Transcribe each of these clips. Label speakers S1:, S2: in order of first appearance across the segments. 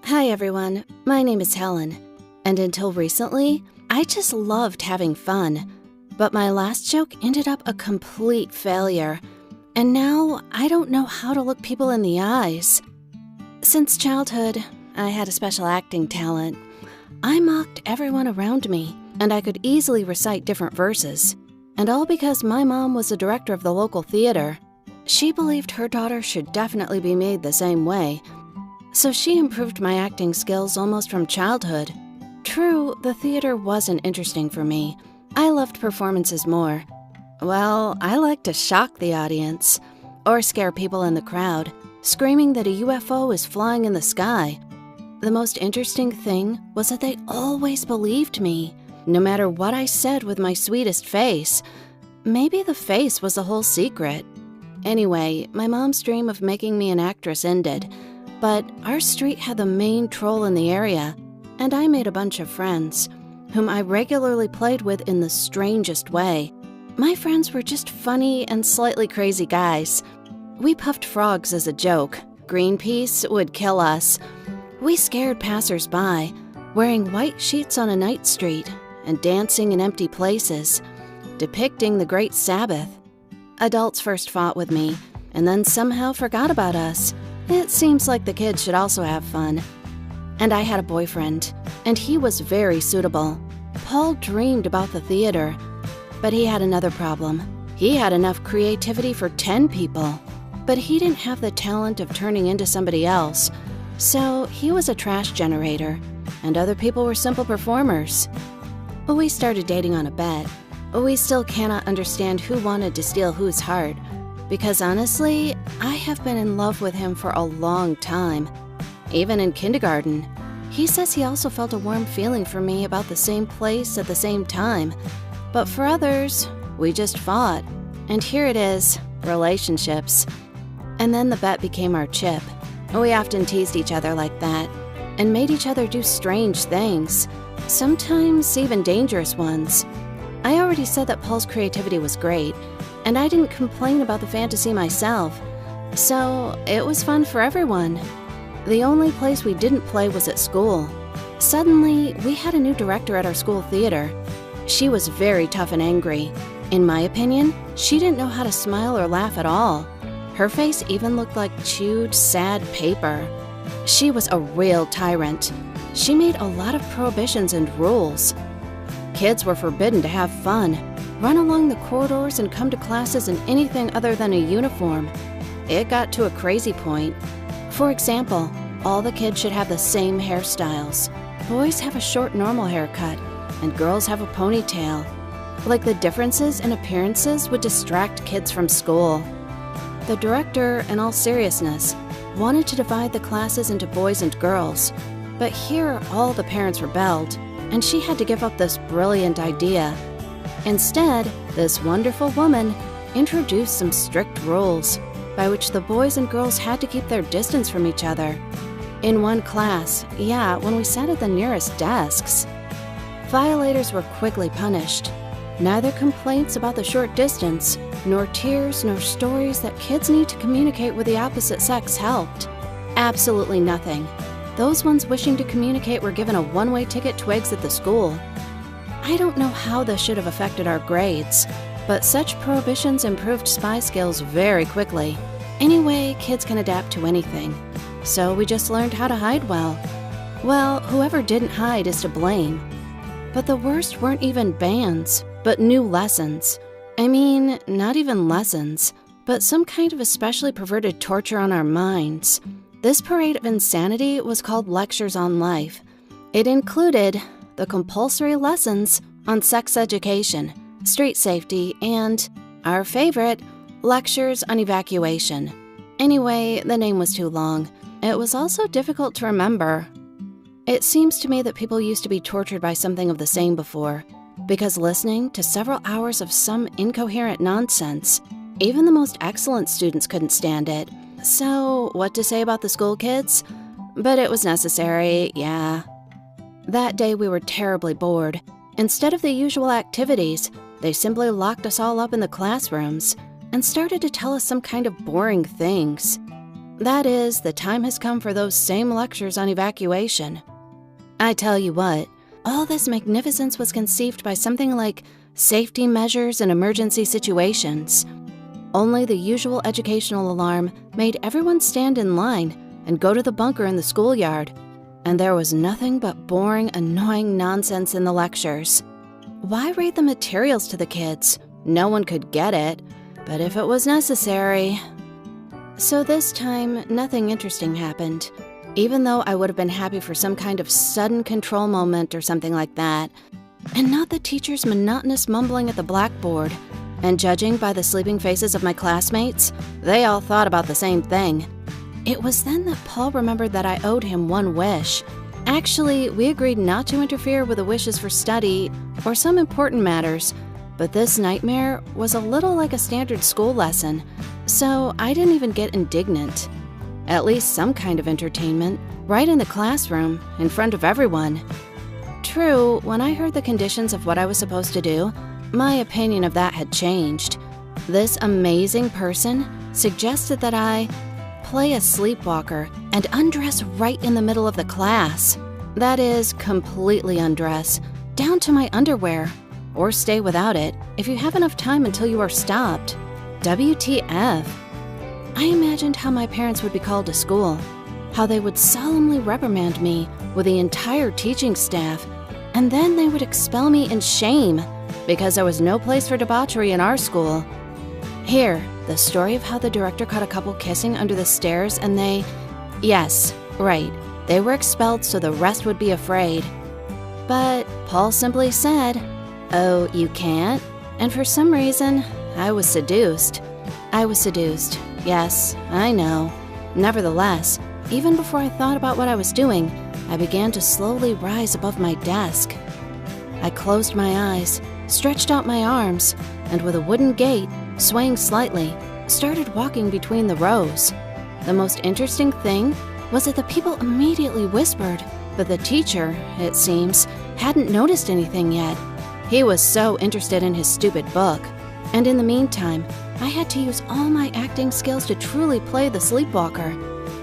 S1: Hi everyone, my name is Helen, and until recently, I just loved having fun. But my last joke ended up a complete failure, and now I don't know how to look people in the eyes. Since childhood, I had a special acting talent. I mocked everyone around me, and I could easily recite different verses. And all because my mom was the director of the local theater. She believed her daughter should definitely be made the same way. So she improved my acting skills almost from childhood. True, the theater wasn't interesting for me. I loved performances more. Well, I like to shock the audience, or scare people in the crowd, screaming that a UFO is flying in the sky. The most interesting thing was that they always believed me, no matter what I said with my sweetest face. Maybe the face was the whole secret. Anyway, my mom's dream of making me an actress ended, but our street had the main troll in the area, and I made a bunch of friends, whom I regularly played with in the strangest way. My friends were just funny and slightly crazy guys. We puffed frogs as a joke. Greenpeace would kill us. We scared passers-by, wearing white sheets on a night street and dancing in empty places, depicting the Great Sabbath. Adults first fought with me, and then somehow forgot about us. It seems like the kids should also have fun. And I had a boyfriend, and he was very suitable. Paul dreamed about the theater, but he had another problem. He had enough creativity for 10 people, but he didn't have the talent of turning into somebody else. So he was a trash generator, and other people were simple performers. We started dating on a bet. We still cannot understand who wanted to steal whose heart, because honestly, I have been in love with him for a long time. Even in kindergarten. He says he also felt a warm feeling for me about the same place at the same time. But for others, we just fought. And here it is, relationships. And then the bet became our chip. We often teased each other like that, and made each other do strange things, sometimes even dangerous ones. I already said that Paul's creativity was great, and I didn't complain about the fantasy myself. So it was fun for everyone. The only place we didn't play was at school. Suddenly, we had a new director at our school theater. She was very tough and angry. In my opinion, she didn't know how to smile or laugh at all. Her face even looked like chewed, sad paper. She was a real tyrant. She made a lot of prohibitions and rules. Kids were forbidden to have fun, run along the corridors and come to classes in anything other than a uniform. It got to a crazy point. For example, all the kids should have the same hairstyles. Boys have a short normal haircut, and girls have a ponytail. Like the differences in appearances would distract kids from school. The director, in all seriousness, wanted to divide the classes into boys and girls, but here all the parents rebelled, and she had to give up this brilliant idea. Instead, this wonderful woman introduced some strict rules, by which the boys and girls had to keep their distance from each other. In one class, when we sat at the nearest desks. Violators were quickly punished. Neither complaints about the short distance, nor tears, nor stories that kids need to communicate with the opposite sex helped. Absolutely nothing. Those ones wishing to communicate were given a one-way ticket to exit the school. I don't know how this should have affected our grades, but such prohibitions improved spy skills very quickly. Anyway, kids can adapt to anything. So we just learned how to hide well. Well, whoever didn't hide is to blame. But the worst weren't even bans, but new lessons. I mean, not even lessons, but some kind of especially perverted torture on our minds. This parade of insanity was called Lectures on Life. It included the compulsory lessons on sex education, street safety, and, our favorite, lectures on evacuation. Anyway, the name was too long. It was also difficult to remember. It seems to me that people used to be tortured by something of the same before, because listening to several hours of some incoherent nonsense, even the most excellent students couldn't stand it. So, what to say about the school kids? But it was necessary, yeah. That day we were terribly bored. Instead of the usual activities, they simply locked us all up in the classrooms and started to tell us some kind of boring things. That is, the time has come for those same lectures on evacuation. I tell you what, all this magnificence was conceived by something like safety measures in emergency situations. Only the usual educational alarm made everyone stand in line and go to the bunker in the schoolyard, and there was nothing but boring, annoying nonsense in the lectures. Why read the materials to the kids? No one could get it, but if it was necessary. So this time, nothing interesting happened, even though I would have been happy for some kind of sudden control moment or something like that, and not the teacher's monotonous mumbling at the blackboard. And judging by the sleeping faces of my classmates, they all thought about the same thing. It was then that Paul remembered that I owed him one wish. Actually, we agreed not to interfere with the wishes for study or some important matters, but this nightmare was a little like a standard school lesson, so I didn't even get indignant. At least some kind of entertainment, right in the classroom, in front of everyone. True, when I heard the conditions of what I was supposed to do, my opinion of that had changed. This amazing person suggested that I play a sleepwalker and undress right in the middle of the class. That is, completely undress, down to my underwear, or stay without it if you have enough time until you are stopped. WTF? I imagined how my parents would be called to school, how they would solemnly reprimand me with the entire teaching staff, and then they would expel me in shame because there was no place for debauchery in our school. Here, the story of how the director caught a couple kissing under the stairs and they... Yes, right, they were expelled so the rest would be afraid. But Paul simply said, "Oh, you can't?" And for some reason, I was seduced. Yes, I know. Nevertheless, even before I thought about what I was doing, I began to slowly rise above my desk. I closed my eyes, stretched out my arms, and with a wooden gait, swaying slightly, started walking between the rows. The most interesting thing was that the people immediately whispered, but the teacher, it seems, hadn't noticed anything yet. He was so interested in his stupid book. And in the meantime, I had to use all my acting skills to truly play the sleepwalker.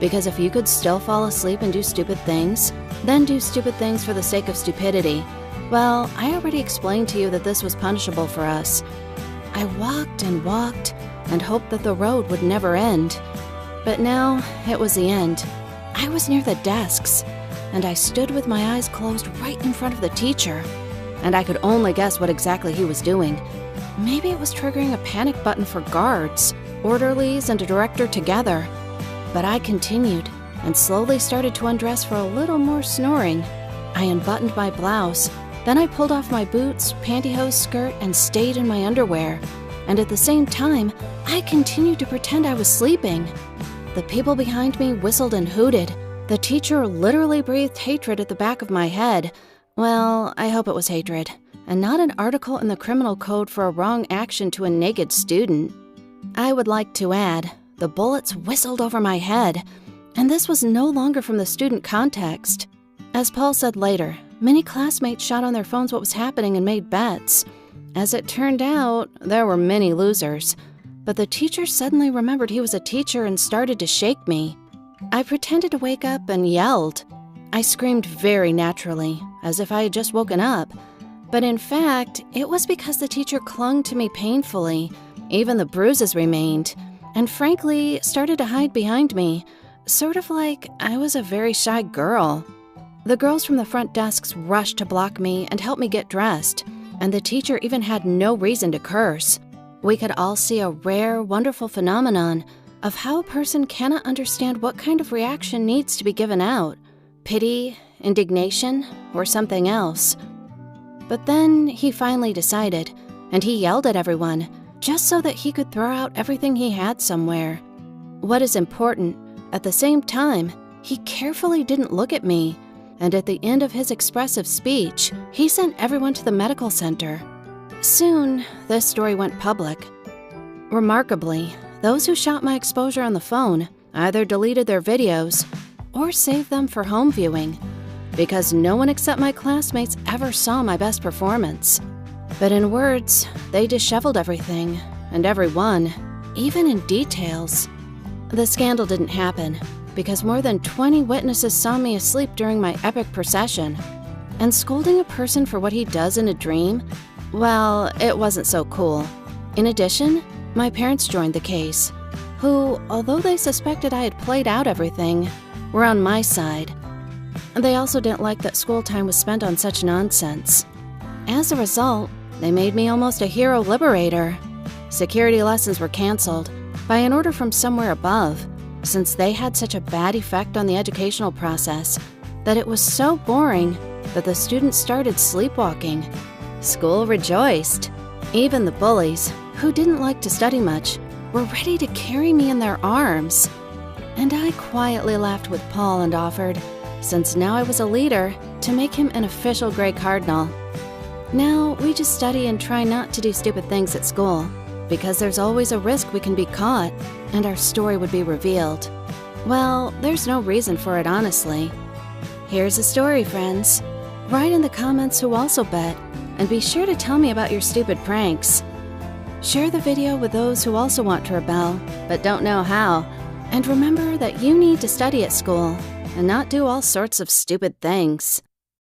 S1: Because if you could still fall asleep and do stupid things, then do stupid things for the sake of stupidity, well, I already explained to you that this was punishable for us. I walked and hoped that the road would never end. But now, it was the end. I was near the desks, and I stood with my eyes closed right in front of the teacher. And I could only guess what exactly he was doing. Maybe it was triggering a panic button for guards, orderlies, and a director together. But I continued, and slowly started to undress for a little more snoring. I unbuttoned my blouse, then I pulled off my boots, pantyhose, skirt, and stayed in my underwear. And at the same time, I continued to pretend I was sleeping. The people behind me whistled and hooted. The teacher literally breathed hatred at the back of my head. Well, I hope it was hatred, and not an article in the criminal code for a wrong action to a naked student. I would like to add, the bullets whistled over my head, and this was no longer from the student context. As Paul said later, many classmates shot on their phones what was happening and made bets. As it turned out, there were many losers, but the teacher suddenly remembered he was a teacher and started to shake me. I pretended to wake up and yelled. I screamed very naturally, as if I had just woken up, but in fact, it was because the teacher clung to me painfully. Even the bruises remained, and frankly, started to hide behind me, sort of like I was a very shy girl. The girls from the front desks rushed to block me and help me get dressed, and the teacher even had no reason to curse. We could all see a rare, wonderful phenomenon of how a person cannot understand what kind of reaction needs to be given out. Pity, indignation, or something else. But then he finally decided, and he yelled at everyone, just so that he could throw out everything he had somewhere. What is important, at the same time, he carefully didn't look at me, and at the end of his expressive speech, he sent everyone to the medical center. Soon, this story went public. Remarkably, those who shot my exposure on the phone either deleted their videos or saved them for home viewing, because no one except my classmates ever saw my best performance. But in words, they disheveled everything, and everyone, even in details. The scandal didn't happen because more than 20 witnesses saw me asleep during my epic procession. And scolding a person for what he does in a dream, well, it wasn't so cool. In addition, my parents joined the case, who, although they suspected I had played out everything, were on my side. They also didn't like that school time was spent on such nonsense. As a result, they made me almost a hero liberator. Security lessons were canceled by an order from somewhere above, since they had such a bad effect on the educational process that it was so boring that the students started sleepwalking. School rejoiced. Even the bullies, who didn't like to study much, were ready to carry me in their arms. And I quietly laughed with Paul and offered, since now I was a leader, to make him an official Grey Cardinal. Now we just study and try not to do stupid things at school, because there's always a risk we can be caught and our story would be revealed. Well, there's no reason for it, honestly. Here's a story, friends. Write in the comments who also bet, and be sure to tell me about your stupid pranks. Share the video with those who also want to rebel, but don't know how. And remember that you need to study at school and not do all sorts of stupid things.